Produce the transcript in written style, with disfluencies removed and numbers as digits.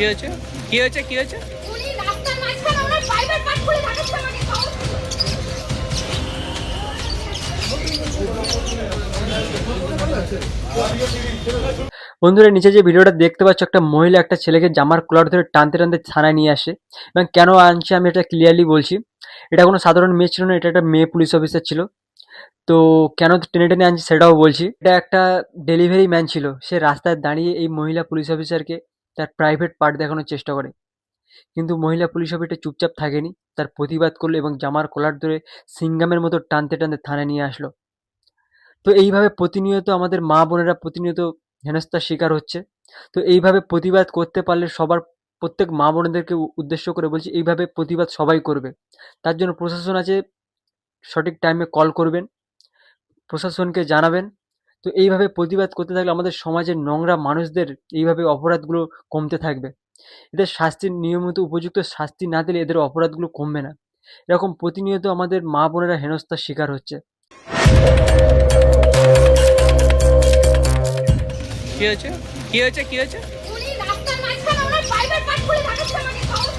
কি হয়েছে কি হয়েছে কি হয়েছে? উনি রাস্তার মাঝখানে ওনার প্রাইভেট কার খুলে দেখাচ্ছে আমাকে সাহস বন্ধুরা, নিচে যে ভিডিওটা দেখতে পাচ্ছ, একটা মহিলা একটা ছেলেকে জামার কলার ধরে টানতে টানতে থানায় নিয়ে আসে। এবং কেন আনছে আমি এটা ক্লিয়ারলি বলছি। এটা কোনো সাধারণ মেয়ে ছিল না, এটা একটা মেয়ে পুলিশ অফিসার ছিল। তো কেন টেনে টেনে আনছি সেটাও বলছি। এটা একটা ডেলিভারি ম্যান ছিল, সে রাস্তায় দাঁড়িয়ে এই মহিলা পুলিশ অফিসারকে তার প্রাইভেট পার্ট দেখানোর চেষ্টা করে। কিন্তু মহিলা পুলিশ অফিসার চুপচাপ থাকেনি, তার প্রতিবাদ করলো এবং জামার কলার ধরে সিঙ্গামের মতো টানতে টানতে থানায় নিয়ে আসলো। তো এইভাবে প্রতিনিয়ত আমাদের মা বোনেরা প্রতিনিয়ত হেনস্থার শিকার হচ্ছে। তো এইভাবে প্রতিবাদ করতে পারলে সবার, প্রত্যেক মা বোনেদেরকে উদ্দেশ্য করে বলছি, এইভাবে প্রতিবাদ সবাই করবে। তার জন্য প্রশাসন আছে, সঠিক টাইমে কল করবেন, প্রশাসনকে জানাবেন। তো এইভাবে প্রতিবাদ করতে থাকলে আমাদের সমাজের নোংরা মানুষদের এইভাবে অপরাধগুলো কমতে থাকবে। এদের শাস্তির নিয়মিত উপযুক্ত শাস্তি না দিলে এদের অপরাধগুলো কমবে না। এরকম প্রতিনিয়ত আমাদের মা বোনেরা হেনস্থার শিকার হচ্ছে। কি হয়েছে কি হয়েছে কি হয়েছে? উনি রাস্তার মাঝখানে ওনার প্রাইভেট কার খুলে দেখাচ্ছে আমাকে সাহস